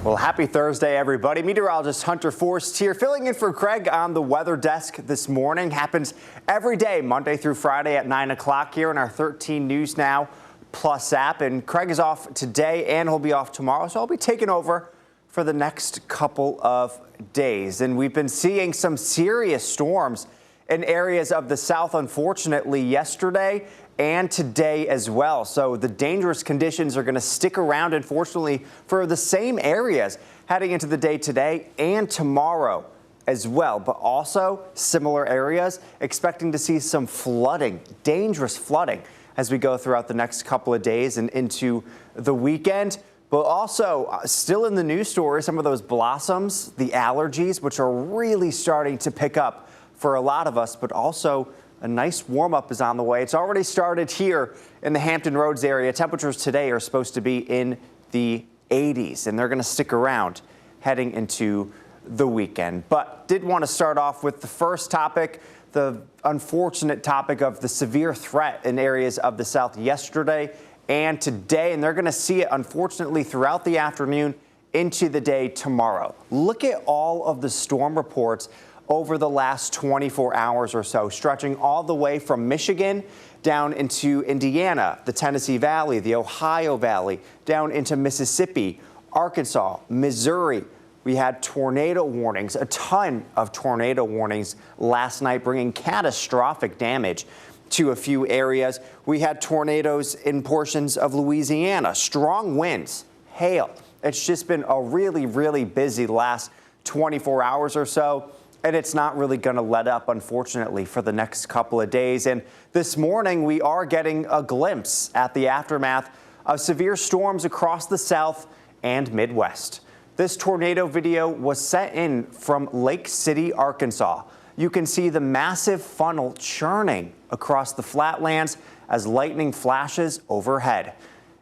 Well, happy Thursday, everybody. Meteorologist Hunter Forst here, filling in for Craig on the weather desk this morning. Happens every day, Monday through Friday at 9 o'clock here in our 13 News Now Plus app. And Craig is off today and he'll be off tomorrow, so I'll be taking over for the next couple of days. And we've been seeing some serious storms in areas of the South, unfortunately, yesterday and today as well. So the dangerous conditions are going to stick around, unfortunately, for the same areas heading into the day today and tomorrow as well. But also similar areas expecting to see some flooding, dangerous flooding as we go throughout the next couple of days and into the weekend. But also still in the news story, some of those blossoms, the allergies, which are really starting to pick up for a lot of us, but also a nice warm-up is on the way. It's already started here in the Hampton Roads area. Temperatures today are supposed to be in the 80s, and they're going to stick around heading into the weekend. But did want to start off with the first topic, the unfortunate topic of the severe threat in areas of the South yesterday and today. And they're going to see it, unfortunately, throughout the afternoon into the day tomorrow. Look at all of the storm reports over the last 24 hours or so, stretching all the way from Michigan down into Indiana, the Tennessee Valley, the Ohio Valley, down into Mississippi, Arkansas, Missouri. We had tornado warnings, a ton of tornado warnings last night, bringing catastrophic damage to a few areas. We had tornadoes in portions of Louisiana, strong winds, hail. It's just been a really, really busy last 24 hours or so. And it's not really going to let up, unfortunately, for the next couple of days. And this morning, we are getting a glimpse at the aftermath of severe storms across the South and Midwest. This tornado video was sent in from Lake City, Arkansas. You can see the massive funnel churning across the flatlands as lightning flashes overhead.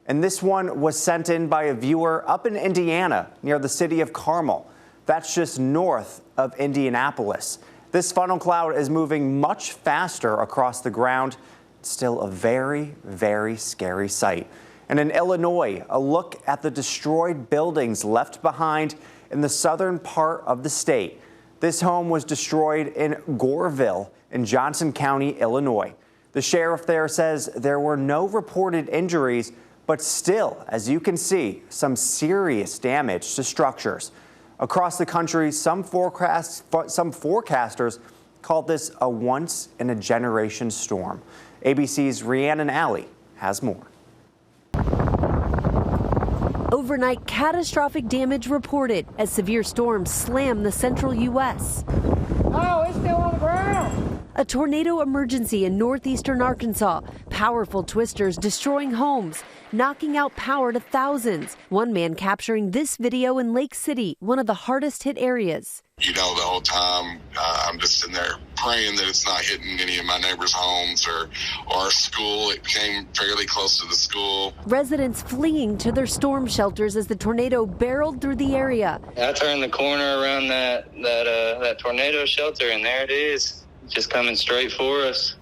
And this one was sent in by a viewer up in Indiana near the city of Carmel. That's just north of Indianapolis. This funnel cloud is moving much faster across the ground. It's still a very, very scary sight. And in Illinois, a look at the destroyed buildings left behind in the southern part of the state. This home was destroyed in Goreville in Johnson County, Illinois. The sheriff there says there were no reported injuries, but still, as you can see, some serious damage to structures. Across the country, some forecasters called this a once-in-a-generation storm. ABC's Rhiannon Alley has more. Overnight, catastrophic damage reported as severe storms slam the central U.S. Oh, it's still on the ground. A tornado emergency in northeastern Arkansas. Powerful twisters destroying homes, knocking out power to thousands. One man capturing this video in Lake City, one of the hardest hit areas. You know, the whole time I'm just sitting there praying that it's not hitting any of my neighbors' homes or our school. It came fairly close to the school. Residents fleeing to their storm shelters as the tornado barreled through the area. I turned the corner around that tornado shelter, and there it is, just coming straight for us.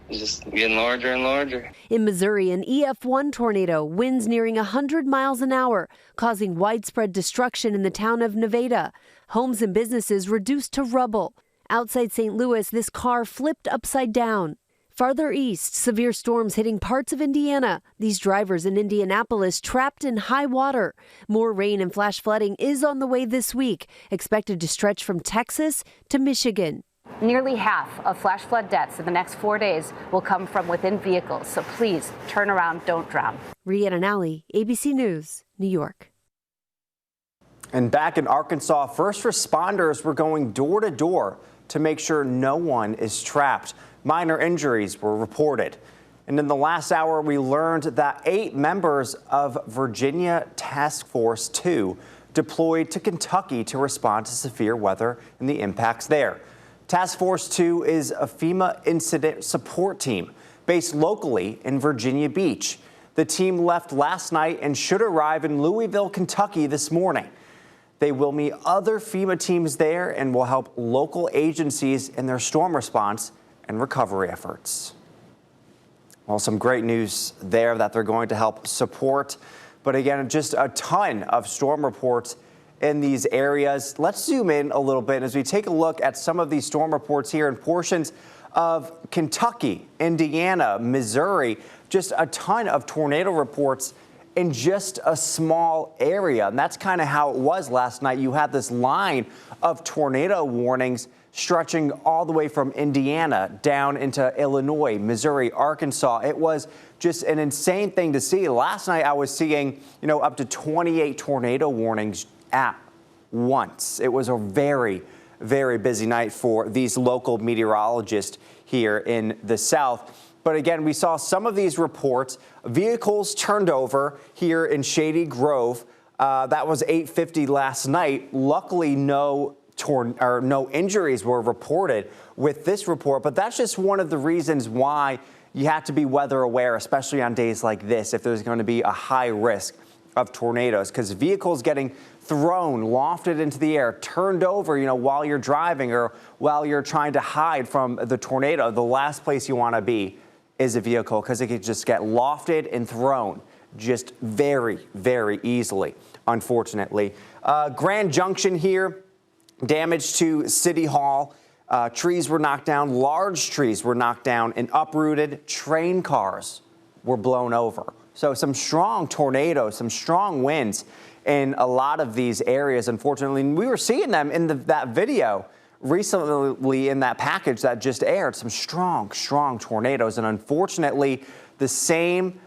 It's just getting larger and larger. In Missouri, an EF1 tornado, winds nearing 100 miles an hour, causing widespread destruction in the town of Nevada. Homes and businesses reduced to rubble. Outside St. Louis, this car flipped upside down. Farther east, severe storms hitting parts of Indiana. These drivers in Indianapolis trapped in high water. More rain and flash flooding is on the way this week, expected to stretch from Texas to Michigan. Nearly half of flash flood deaths in the next 4 days will come from within vehicles, so please turn around, don't drown. Rhiannon Alley, ABC News, New York. And back in Arkansas, first responders were going door to door to make sure no one is trapped. Minor injuries were reported. And in the last hour, we learned that 8 members of Virginia Task Force 2 deployed to Kentucky to respond to severe weather and the impacts there. Task Force 2 is a FEMA incident support team based locally in Virginia Beach. The team left last night and should arrive in Louisville, Kentucky this morning. They will meet other FEMA teams there and will help local agencies in their storm response and recovery efforts. Well, some great news there that they're going to help support. But again, just a ton of storm reports in these areas. Let's zoom in a little bit as we take a look at some of these storm reports here in portions of Kentucky, Indiana, Missouri. Just a ton of tornado reports in just a small area. And that's kind of how it was last night. You had this line of tornado warnings stretching all the way from Indiana down into Illinois, Missouri, Arkansas. It was just an insane thing to see. Last night I was seeing, up to 28 tornado warnings at once. It was a very, very busy night for these local meteorologists here in the South. But again, we saw some of these reports. Vehicles turned over here in Shady Grove. That was 8:50 last night. Luckily, no injuries were reported with this report. But that's just one of the reasons why you have to be weather aware, especially on days like this, if there's going to be a high risk of tornadoes, because vehicles getting thrown, lofted into the air, turned over, while you're driving or while you're trying to hide from the tornado, the last place you want to be is a vehicle, because it could just get lofted and thrown just very, very easily, unfortunately. Grand Junction here, damage to City Hall. Trees were knocked down, large trees were knocked down and uprooted. Train cars were blown over. So some strong tornadoes, some strong winds in a lot of these areas, unfortunately. And we were seeing them in that video recently in that package that just aired. Some strong, strong tornadoes. And unfortunately, the same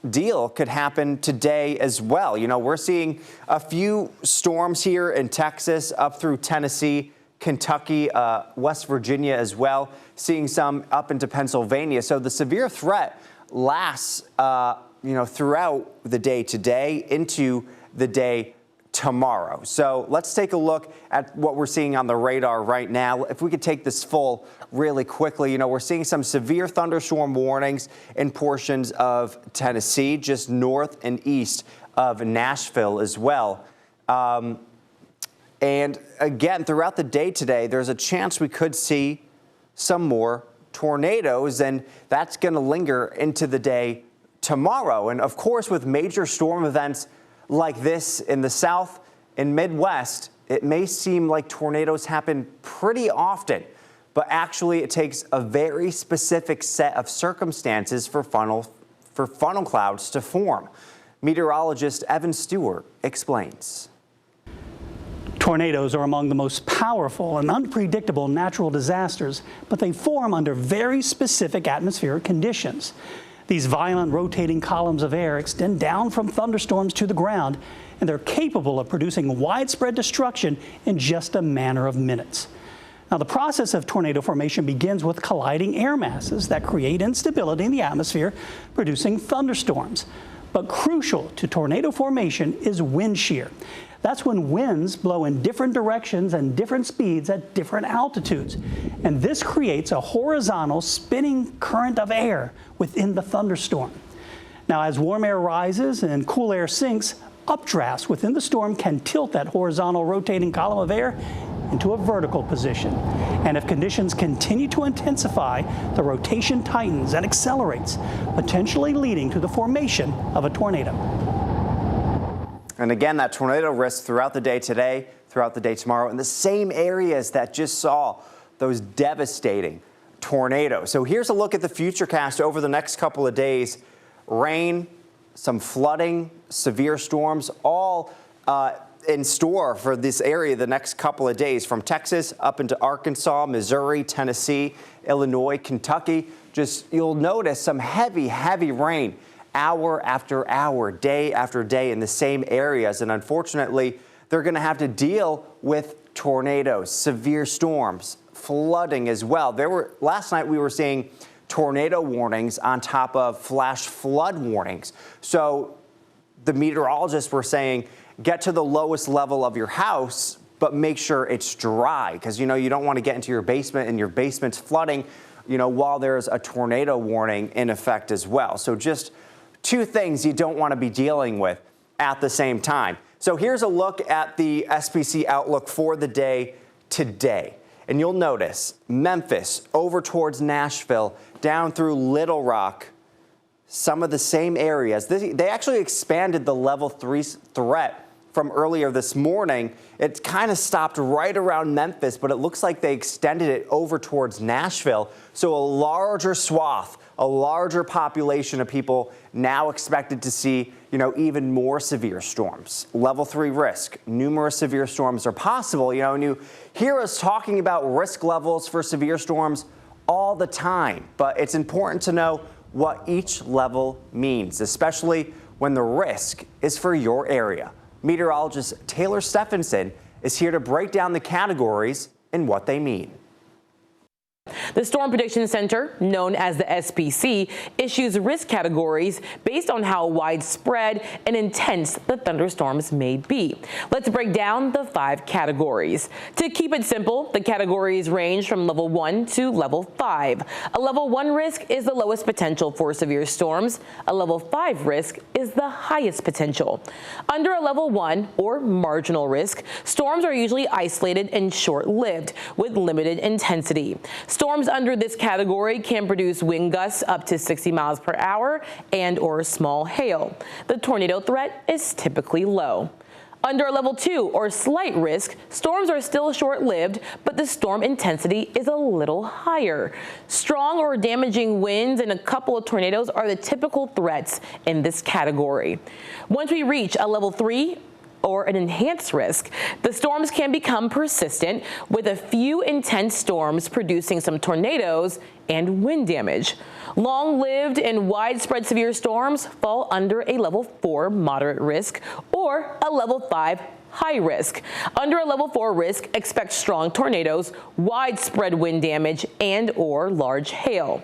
deal could happen today as well. We're seeing a few storms here in Texas up through Tennessee, Kentucky, West Virginia as well, seeing some up into Pennsylvania. So the severe threat lasts, throughout the day today into the day tomorrow. So let's take a look at what we're seeing on the radar right now. If we could take this full really quickly, we're seeing some severe thunderstorm warnings in portions of Tennessee, just north and east of Nashville as well. And again, throughout the day today, there's a chance we could see some more tornadoes, and that's going to linger into the day tomorrow. And of course, with major storm events like this in the South and Midwest, it may seem like tornadoes happen pretty often, but actually it takes a very specific set of circumstances for funnel clouds to form. Meteorologist Evan Stewart explains. Tornadoes are among the most powerful and unpredictable natural disasters, but they form under very specific atmospheric conditions. These violent rotating columns of air extend down from thunderstorms to the ground, and they're capable of producing widespread destruction in just a matter of minutes. Now, the process of tornado formation begins with colliding air masses that create instability in the atmosphere, producing thunderstorms. But crucial to tornado formation is wind shear. That's when winds blow in different directions and different speeds at different altitudes. And this creates a horizontal spinning current of air within the thunderstorm. Now, as warm air rises and cool air sinks, updrafts within the storm can tilt that horizontal rotating column of air into a vertical position. And if conditions continue to intensify, the rotation tightens and accelerates, potentially leading to the formation of a tornado. And again, that tornado risk throughout the day today, throughout the day tomorrow, in the same areas that just saw those devastating tornadoes. So here's a look at the futurecast over the next couple of days. Rain, some flooding, severe storms, all in store for this area the next couple of days, from Texas up into Arkansas, Missouri, Tennessee, Illinois, Kentucky. Just you'll notice some heavy, heavy rain hour after hour, day after day in the same areas. And unfortunately, they're going to have to deal with tornadoes, severe storms, flooding as well. Last night we were seeing tornado warnings on top of flash flood warnings. So the meteorologists were saying, get to the lowest level of your house, but make sure it's dry, because you don't want to get into your basement and your basement's flooding, while there's a tornado warning in effect as well. So just two things you don't want to be dealing with at the same time. So here's a look at the SPC outlook for the day today. And you'll notice Memphis over towards Nashville, down through Little Rock, some of the same areas. They actually expanded the level 3 threat from earlier this morning. It kind of stopped right around Memphis, but it looks like they extended it over towards Nashville. So a larger swath, a larger population of people now expected to see, even more severe storms. Level 3 risk. Numerous severe storms are possible. And you hear us talking about risk levels for severe storms all the time, but it's important to know what each level means, especially when the risk is for your area. Meteorologist Taylor Stephenson is here to break down the categories and what they mean. The Storm Prediction Center, known as the SPC, issues risk categories based on how widespread and intense the thunderstorms may be. Let's break down the 5 categories. To keep it simple, the categories range from level 1 to level 5. A level 1 risk is the lowest potential for severe storms. A level 5 risk is the highest potential. Under a level 1 or marginal risk, storms are usually isolated and short-lived with limited intensity. Storms under this category can produce wind gusts up to 60 miles per hour and/or small hail. The tornado threat is typically low. Under a level 2 or slight risk, storms are still short-lived, but the storm intensity is a little higher. Strong or damaging winds and a couple of tornadoes are the typical threats in this category. Once we reach a level 3 or an enhanced risk, the storms can become persistent, with a few intense storms producing some tornadoes and wind damage. Long-lived and widespread severe storms fall under a level 4 moderate risk or a level 5 high risk. Under a level 4 risk, expect strong tornadoes, widespread wind damage, and/or large hail.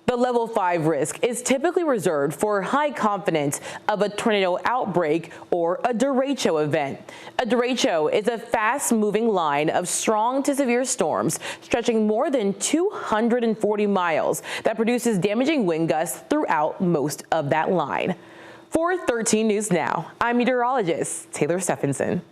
The level 5 risk is typically reserved for high confidence of a tornado outbreak or a derecho event. A derecho is a fast-moving line of strong to severe storms stretching more than 240 miles that produces damaging wind gusts throughout most of that line. For 13 News Now, I'm meteorologist Taylor Stephenson.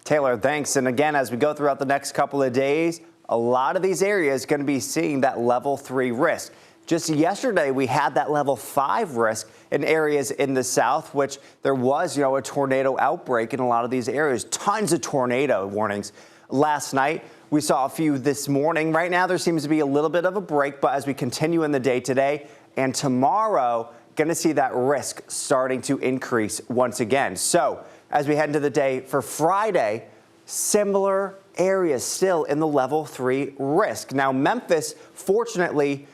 Taylor, thanks. And again, as we go throughout the next couple of days, a lot of these areas are going to be seeing that level 3 risk. Just yesterday, we had that level 5 risk in areas in the south, which there was, a tornado outbreak in a lot of these areas. Tons of tornado warnings. Last night, we saw a few this morning. Right now, there seems to be a little bit of a break, but as we continue in the day today and tomorrow, going to see that risk starting to increase once again. So as we head into the day for Friday, similar areas still in the level 3 risk. Now, Memphis, fortunately,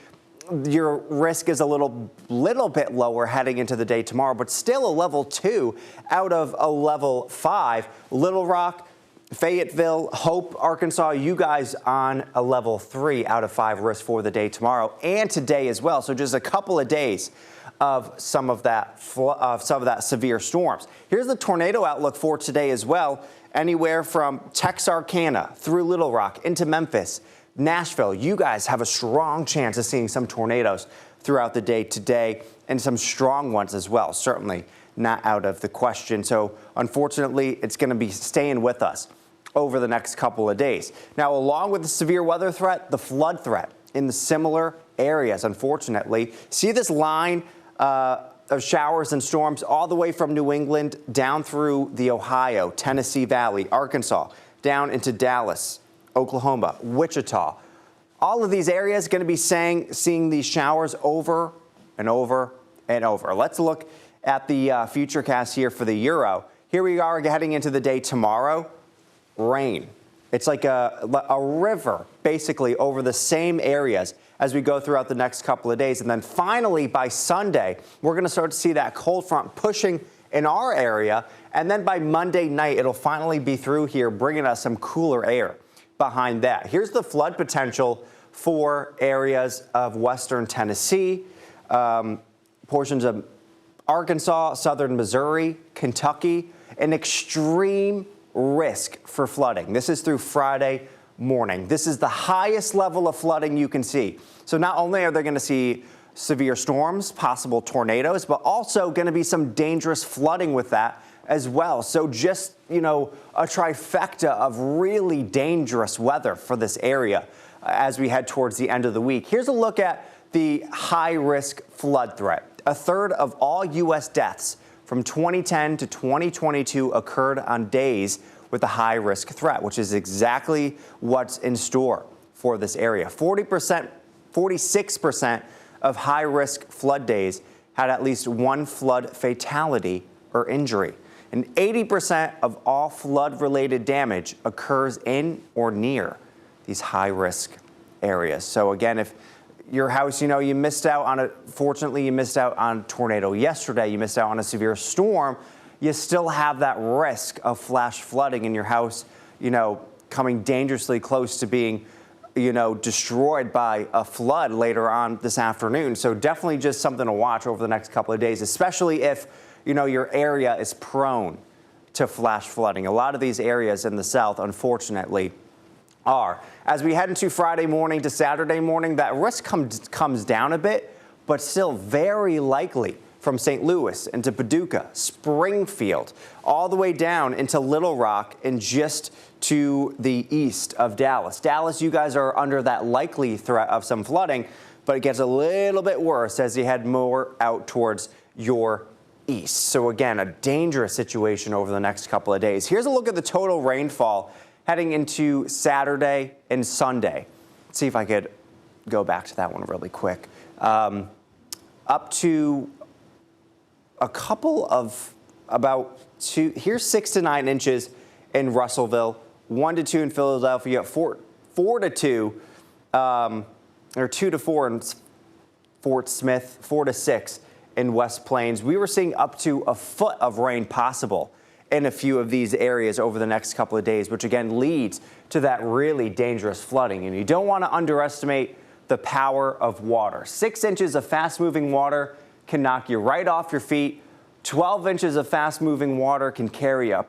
your risk is a little bit lower heading into the day tomorrow, but still a level 2 out of a level 5. Little Rock, Fayetteville, Hope, Arkansas, you guys on a level 3 out of 5 risk for the day tomorrow and today as well. So just a couple of days of some of that severe storms. Here's the tornado outlook for today as well. Anywhere from Texarkana through Little Rock into Memphis, Nashville, you guys have a strong chance of seeing some tornadoes throughout the day today, and some strong ones as well. Certainly not out of the question. So unfortunately, it's going to be staying with us over the next couple of days. Now, along with the severe weather threat, the flood threat in the similar areas, unfortunately. See this line of showers and storms all the way from New England down through the Ohio, Tennessee Valley, Arkansas, down into Dallas, Oklahoma, Wichita. All of these areas going to be seeing these showers over and over and over. Let's look at the futurecast here for the Euro. Here we are heading into the day tomorrow. Rain. It's like a river basically over the same areas as we go throughout the next couple of days. And then finally by Sunday, we're going to start to see that cold front pushing in our area. And then by Monday night, it'll finally be through here, bringing us some cooler air behind that. Here's the flood potential for areas of western Tennessee, portions of Arkansas, southern Missouri, Kentucky, an extreme risk for flooding. This is through Friday morning. This is the highest level of flooding you can see. So not only are they going to see severe storms, possible tornadoes, but also going to be some dangerous flooding with that as well. So just, a trifecta of really dangerous weather for this area as we head towards the end of the week. Here's a look at the high-risk flood threat. A third of all U.S. deaths from 2010 to 2022 occurred on days with a high-risk threat, which is exactly what's in store for this area. 46% of high-risk flood days had at least one flood fatality or injury. And 80% of all flood-related damage occurs in or near these high-risk areas. So again, if your house, you missed out on fortunately, you missed out on a tornado yesterday, you missed out on a severe storm, you still have that risk of flash flooding in your house, coming dangerously close to being, destroyed by a flood later on this afternoon. So definitely just something to watch over the next couple of days, especially if, your area is prone to flash flooding. A lot of these areas in the south, unfortunately, are. As we head into Friday morning to Saturday morning, that risk comes down a bit, but still very likely from St. Louis into Paducah, Springfield, all the way down into Little Rock and just to the east of Dallas. Dallas, you guys are under that likely threat of some flooding, but it gets a little bit worse as you head more out towards your east. So again, a dangerous situation over the next couple of days. Here's a look at the total rainfall heading into Saturday and Sunday. Let's see if I could go back to that one really quick. Up to a couple of about here's 6 to 9 inches in Russellville, 1 to 2 in Philadelphia, 4 to 2, or 2 to 4 in Fort Smith, 4 to 6 in West Plains. We were seeing up to a foot of rain possible in a few of these areas over the next couple of days, which again leads to that really dangerous flooding. And you don't want to underestimate the power of water. 6 inches of fast-moving water can knock you right off your feet. 12 inches of fast-moving water can carry a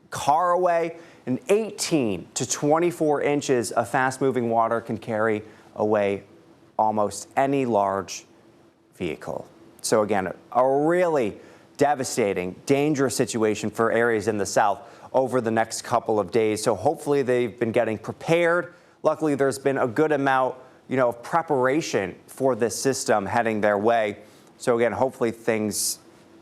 car away. And 18 to 24 inches of fast-moving water can carry away almost any large vehicle. So again, a really devastating, dangerous situation for areas in the south over the next couple of days. So hopefully they've been getting prepared. Luckily, there's been a good amount, of preparation for this system heading their way. So again, hopefully things,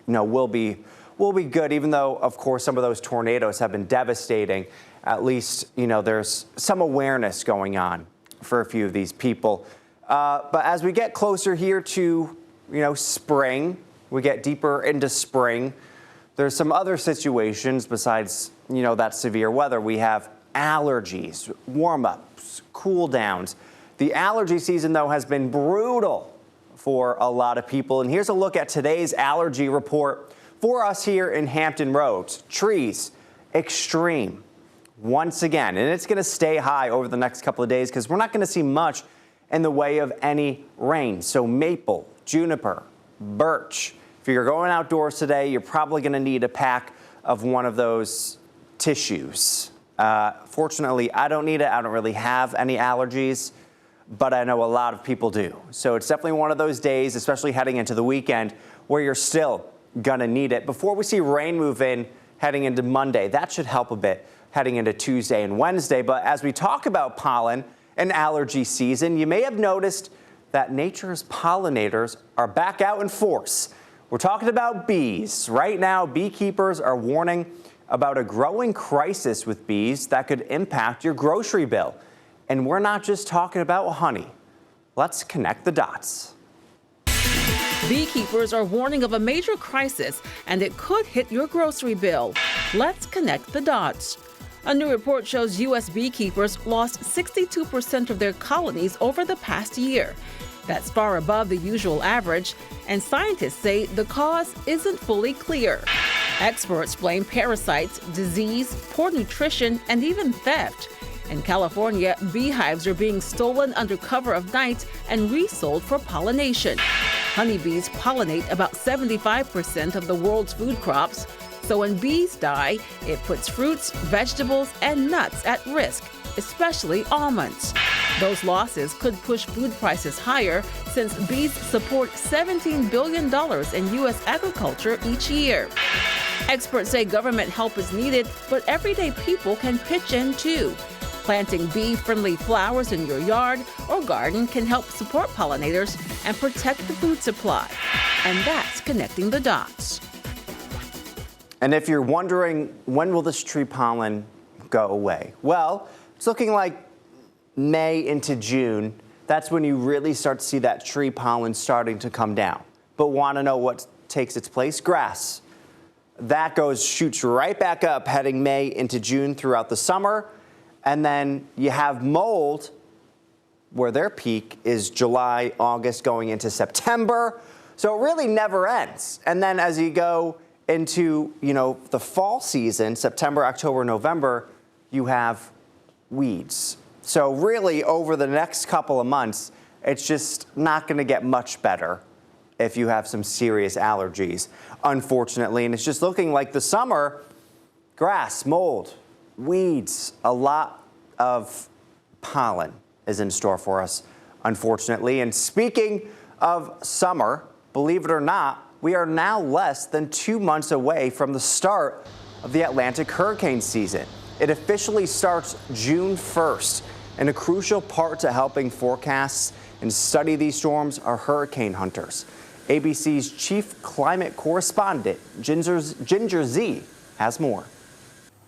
will be good, even though, of course, some of those tornadoes have been devastating. At least, there's some awareness going on for a few of these people. But as we get closer here to, spring, we get deeper into spring, there's some other situations besides, that severe weather. We have allergies, warm-ups, cool downs. The allergy season, though, has been brutal for a lot of people. And here's a look at today's allergy report for us here in Hampton Roads. Trees, extreme once again. And it's going to stay high over the next couple of days because we're not going to see much in the way of any rain. So maple, juniper, birch. If you're going outdoors today, you're probably going to need a pack of one of those tissues. Fortunately, I don't need it. I don't really have any allergies, but I know a lot of people do. So it's definitely one of those days, especially heading into the weekend, where you're still going to need it. Before we see rain move in heading into Monday, that should help a bit heading into Tuesday and Wednesday. But as we talk about pollen and allergy season, you may have noticed that nature's pollinators are back out in force. We're talking about bees. Right now, beekeepers are warning about a growing crisis with bees that could impact your grocery bill. And we're not just talking about honey. Let's connect the dots. Beekeepers are warning of a major crisis, and it could hit your grocery bill. Let's connect the dots. A new report shows U.S. beekeepers lost 62% of their colonies over the past year. That's far above the usual average, and scientists say the cause isn't fully clear. Experts blame parasites, disease, poor nutrition, and even theft. In California, beehives are being stolen under cover of night and resold for pollination. Honeybees pollinate about 75% of the world's food crops. So when bees die, it puts fruits, vegetables, and nuts at risk, especially almonds. Those losses could push food prices higher since bees support $17 billion in U.S. agriculture each year. Experts say government help is needed, but everyday people can pitch in too. Planting bee-friendly flowers in your yard or garden can help support pollinators and protect the food supply. And that's connecting the dots. And if you're wondering, when will this tree pollen go away? Well, it's looking like May into June. That's when you really start to see that tree pollen starting to come down. But want to know what takes its place? Grass. That shoots right back up heading May into June throughout the summer. And then you have mold, where their peak is July, August, going into September. So it really never ends. And then as you go into, the fall season, September, October, November, you have weeds. So really over the next couple of months, it's just not going to get much better if you have some serious allergies, unfortunately. And it's just looking like the summer, grass, mold, weeds, a lot of pollen is in store for us, unfortunately. And speaking of summer, believe it or not, we are now less than 2 months away from the start of the Atlantic hurricane season. It officially starts June 1st, and a crucial part to helping forecast and study these storms are hurricane hunters. ABC's chief climate correspondent, Ginger Z, has more.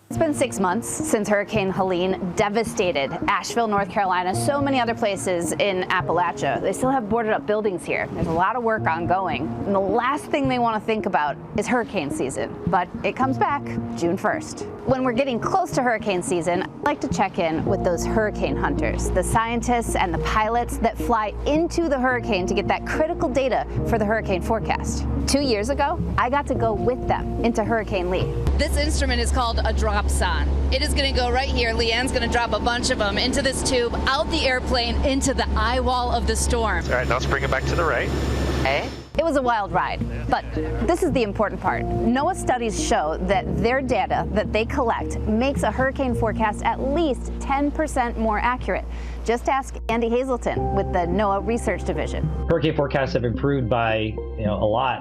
It's been 6 months since Hurricane Helene devastated Asheville, North Carolina, so many other places in Appalachia. They still have boarded up buildings here. There's a lot of work ongoing. And the last thing they want to think about is hurricane season. But it comes back June 1st. When we're getting close to hurricane season, I'd like to check in with those hurricane hunters, the scientists and the pilots that fly into the hurricane to get that critical data for the hurricane forecast. 2 years ago, I got to go with them into Hurricane Lee. This instrument is called a dropson. It is going to go right here. Leanne's going to drop a bunch of them into this tube, out the airplane, into the eye wall of the storm. All right, now let's bring it back to the right. Okay. It was a wild ride, but this is the important part. NOAA studies show that their data that they collect makes a hurricane forecast at least 10% more accurate. Just ask Andy Hazelton with the NOAA Research Division. Hurricane forecasts have improved by a lot.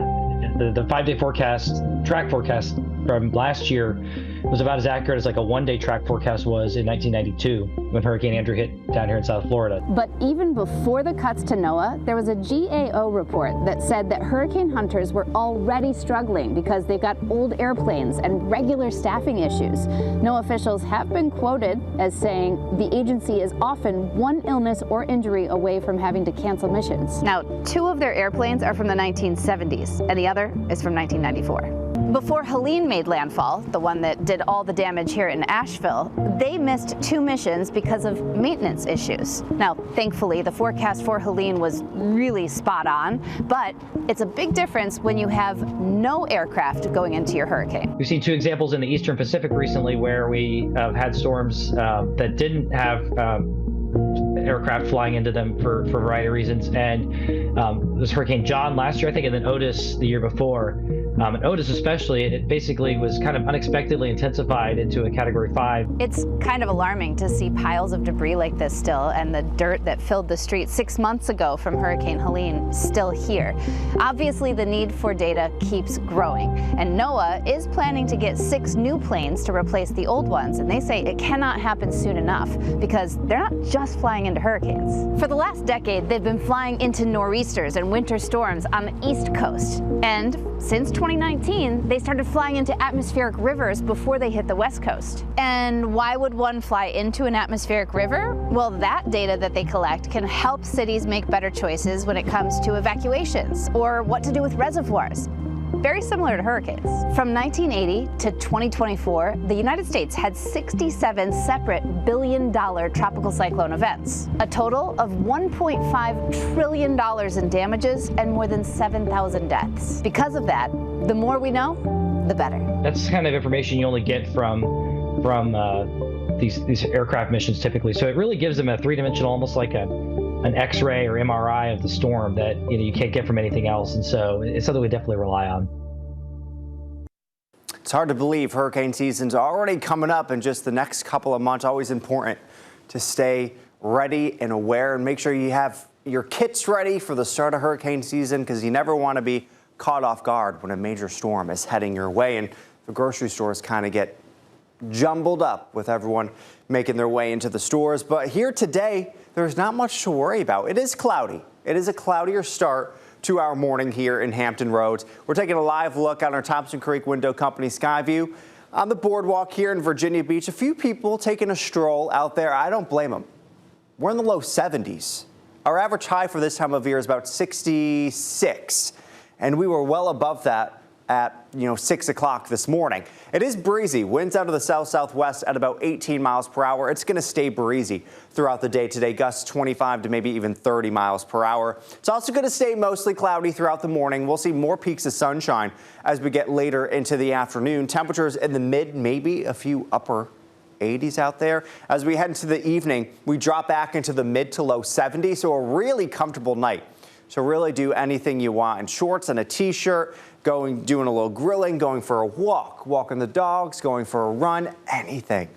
The 5-day forecast, track forecast from last year was about as accurate as like a 1-day track forecast was in 1992 when Hurricane Andrew hit down here in South Florida. But even before the cuts to NOAA, there was a GAO report that said that hurricane hunters were already struggling because they've got old airplanes and regular staffing issues. NOAA officials have been quoted as saying the agency is often one illness or injury away from having to cancel missions. Now, 2 of their airplanes are from the 1970s, and the other is from 1994. Before Helene made landfall, the one that did all the damage here in Asheville, they missed 2 missions because of maintenance issues. Now, thankfully, the forecast for Helene was really spot on, but it's a big difference when you have no aircraft going into your hurricane. We've seen 2 examples in the Eastern Pacific recently where we had storms that didn't have aircraft flying into them for a variety of reasons. And it was Hurricane John last year, I think, and then Otis the year before. And Otis especially, it basically was kind of unexpectedly intensified into a Category 5. It's kind of alarming to see piles of debris like this still, and the dirt that filled the streets 6 months ago from Hurricane Helene still here. Obviously, the need for data keeps growing, and NOAA is planning to get 6 new planes to replace the old ones, and they say it cannot happen soon enough because they're not just flying into hurricanes. For the last decade, they've been flying into nor'easters and winter storms on the East Coast, and since 2019, they started flying into atmospheric rivers before they hit the West Coast. And why would one fly into an atmospheric river? Well, that data that they collect can help cities make better choices when it comes to evacuations or what to do with reservoirs. Very similar to hurricanes. From 1980 to 2024, the United States had 67 separate billion-dollar tropical cyclone events, a total of $1.5 trillion in damages and more than 7,000 deaths. Because of that, the more we know, the better. That's the kind of information you only get from these aircraft missions typically. So it really gives them a 3-dimensional, almost like an X-ray or MRI of the storm that you can't get from anything else, and so it's something we definitely rely on. It's hard to believe hurricane season's already coming up in just the next couple of months. Always important to stay ready and aware and make sure you have your kits ready for the start of hurricane season, because you never want to be caught off guard when a major storm is heading your way and the grocery stores kind of get jumbled up with everyone making their way into the stores. But here today, there's not much to worry about. It is cloudy. It is a cloudier start to our morning here in Hampton Roads. We're taking a live look on our Thompson Creek Window Company Skyview on the boardwalk here in Virginia Beach. A few people taking a stroll out there. I don't blame them. We're in the low 70s. Our average high for this time of year is about 66, and we were well above that at 6 o'clock this morning. It is breezy. Winds out of the south-southwest at about 18 miles per hour. It's going to stay breezy throughout the day today. Gusts 25 to maybe even 30 miles per hour. It's also going to stay mostly cloudy throughout the morning. We'll see more peaks of sunshine as we get later into the afternoon. Temperatures in the mid, maybe a few upper 80s out there. As we head into the evening, we drop back into the mid to low 70s, so a really comfortable night. So really do anything you want in shorts and a t-shirt, doing a little grilling, going for a walk, walking the dogs, going for a run, anything.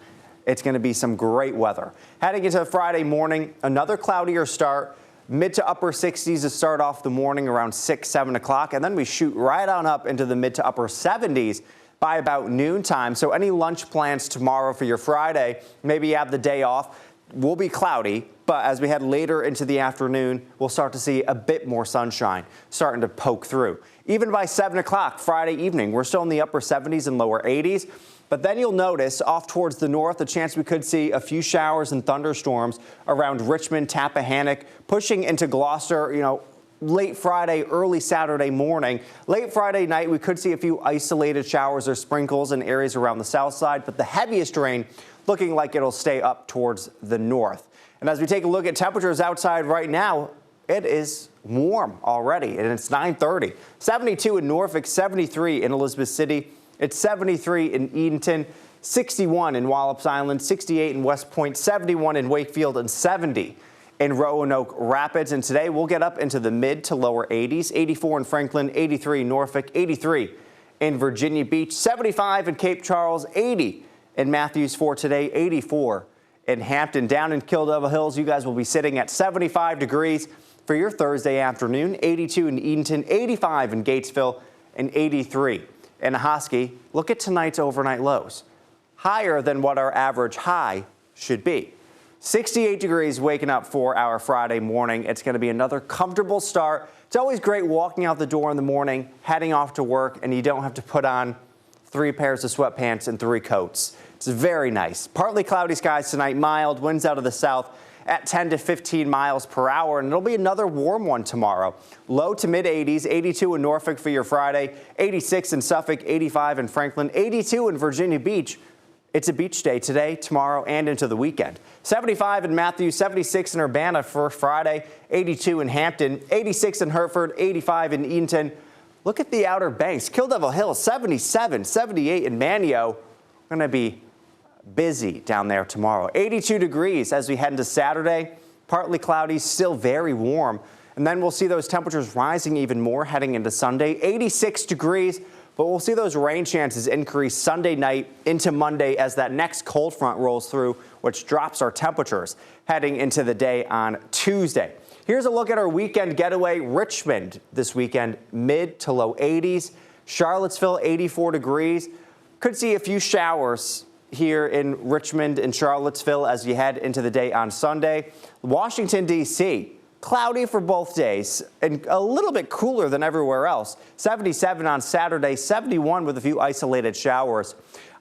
It's going to be some great weather. Heading into Friday morning, another cloudier start, mid to upper 60s to start off the morning around 6, 7 o'clock, and then we shoot right on up into the mid to upper 70s by about noontime. So any lunch plans tomorrow for your Friday, maybe you have the day off, will be cloudy, but as we head later into the afternoon, we'll start to see a bit more sunshine starting to poke through. Even by 7 o'clock Friday evening, we're still in the upper 70s and lower 80s. But then you'll notice off towards the north, a chance we could see a few showers and thunderstorms around Richmond, Tappahannock, pushing into Gloucester, late Friday, early Saturday morning. Late Friday night, we could see a few isolated showers or sprinkles in areas around the south side, but the heaviest rain looking like it'll stay up towards the north. And as we take a look at temperatures outside right now, it is warm already, and it's 9:30. 72 in Norfolk, 73 in Elizabeth City. It's 73 in Edenton, 61 in Wallops Island, 68 in West Point, 71 in Wakefield, and 70 in Roanoke Rapids. And today we'll get up into the mid to lower 80s, 84 in Franklin, 83 in Norfolk, 83 in Virginia Beach, 75 in Cape Charles, 80 in Matthews for today, 84 in Hampton. Down in Kill Devil Hills, you guys will be sitting at 75 degrees for your Thursday afternoon, 82 in Edenton, 85 in Gatesville, and 83 in Hosky. Look at tonight's overnight lows, higher than what our average high should be. 68 degrees waking up for our Friday morning. It's going to be another comfortable start. It's always great walking out the door in the morning, heading off to work, and you don't have to put on 3 pairs of sweatpants and 3 coats. It's very nice. Partly cloudy skies tonight, mild winds out of the south at 10 to 15 miles per hour, and it'll be another warm one tomorrow. Low to mid 80s, 82 in Norfolk for your Friday, 86 in Suffolk, 85 in Franklin, 82 in Virginia Beach. It's a beach day today, tomorrow, and into the weekend. 75 in Matthews, 76 in Urbana for Friday, 82 in Hampton, 86 in Hertford, 85 in Edenton. Look at the Outer Banks. Kill Devil Hills, 77, 78 in Manio. We're going to be busy down there tomorrow. 82 degrees as we head into Saturday. Partly cloudy, still very warm. And then we'll see those temperatures rising even more heading into Sunday. 86 degrees, but we'll see those rain chances increase Sunday night into Monday as that next cold front rolls through, which drops our temperatures heading into the day on Tuesday. Here's a look at our weekend getaway. Richmond this weekend, mid to low 80s. Charlottesville, 84 degrees. Could see a few showers here in Richmond and Charlottesville as you head into the day on Sunday. Washington, D.C., cloudy for both days and a little bit cooler than everywhere else. 77 on Saturday, 71 with a few isolated showers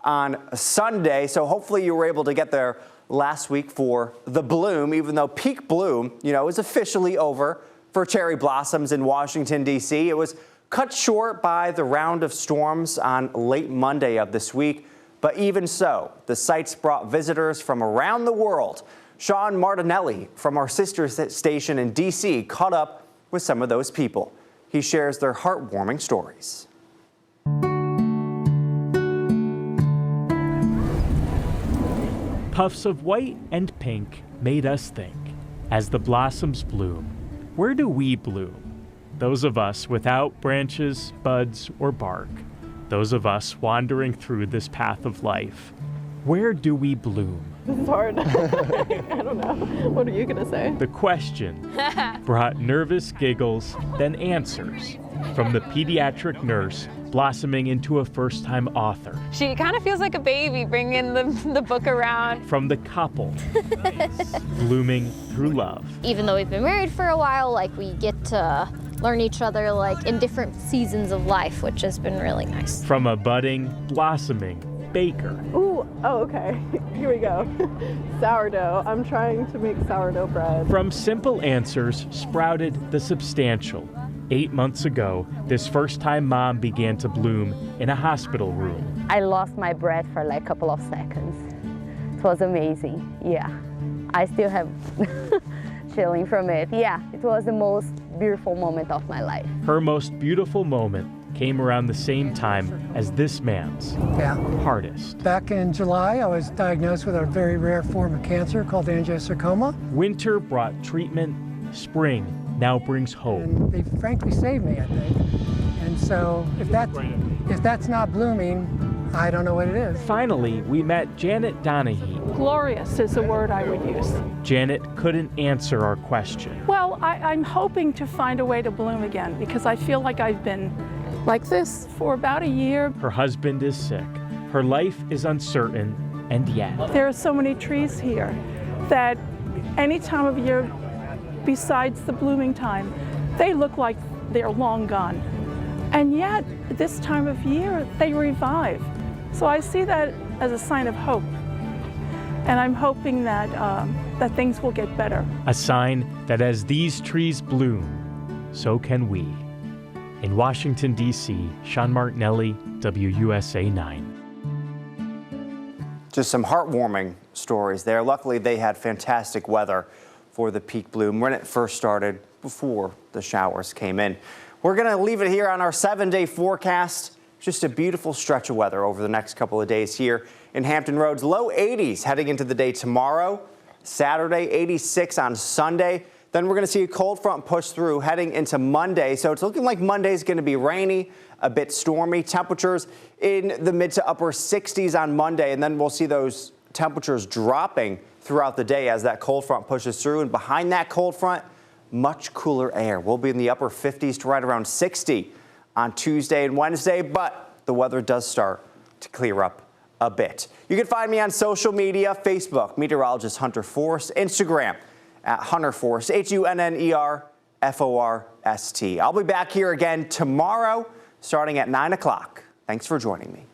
on Sunday. So hopefully you were able to get there last week for the bloom, even though peak bloom, is officially over for cherry blossoms in Washington, D.C. It was cut short by the round of storms on late Monday of this week. But even so, the sites brought visitors from around the world. Sean Martinelli from our sister station in D.C. caught up with some of those people. He shares their heartwarming stories. Puffs of white and pink made us think. As the blossoms bloom, where do we bloom? Those of us without branches, buds, or bark. Those of us wandering through this path of life. Where do we bloom? This is hard. I don't know. What are you going to say? The question brought nervous giggles, then answers from the pediatric nurse blossoming into a first-time author. She kind of feels like a baby bringing the book around. From the couple, blooming through love. Even though we've been married for a while, like we get to learn each other like in different seasons of life, which has been really nice. From a budding, blossoming baker. Ooh, oh, okay. Here we go. Sourdough. I'm trying to make sourdough bread. From simple answers sprouted the substantial. 8 months ago, this first-time mom began to bloom in a hospital room. I lost my breath for like a couple of seconds. It was amazing, yeah. I still have chilling from it. Yeah, it was the most beautiful moment of my life. Her most beautiful moment came around the same time as this man's hardest. Back in July, I was diagnosed with a very rare form of cancer called angiosarcoma. Winter brought treatment, spring now brings hope. And they frankly saved me, I think. And so if that's not blooming, I don't know what it is. Finally, we met Janet Donahue. Glorious is the word I would use. Janet couldn't answer our question. Well, I'm hoping to find a way to bloom again because I feel like I've been like this for about a year. Her husband is sick. Her life is uncertain, and yet there are so many trees here that any time of year besides the blooming time, they look like they're long gone. And yet, this time of year, they revive. So I see that as a sign of hope. And I'm hoping that, that things will get better. A sign that as these trees bloom, so can we. In Washington, D.C., Sean Martinelli, WUSA 9. Just some heartwarming stories there. Luckily, they had fantastic weather for the peak bloom when it first started before the showers came in. We're going to leave it here on our 7-day forecast. Just a beautiful stretch of weather over the next couple of days here in Hampton Roads. Low 80s heading into the day tomorrow. Saturday, 86 on Sunday. Then we're going to see a cold front push through heading into Monday. So it's looking like Monday is going to be rainy, a bit stormy. Temperatures in the mid to upper 60s on Monday. And then we'll see those temperatures dropping throughout the day as that cold front pushes through. And behind that cold front, much cooler air. We'll be in the upper 50s to right around 60 on Tuesday and Wednesday. But the weather does start to clear up a bit. You can find me on social media, Facebook, Meteorologist Hunter Forst, Instagram, at Hunter Forst, HUNNERFORST. I'll be back here again tomorrow starting at 9 o'clock. Thanks for joining me.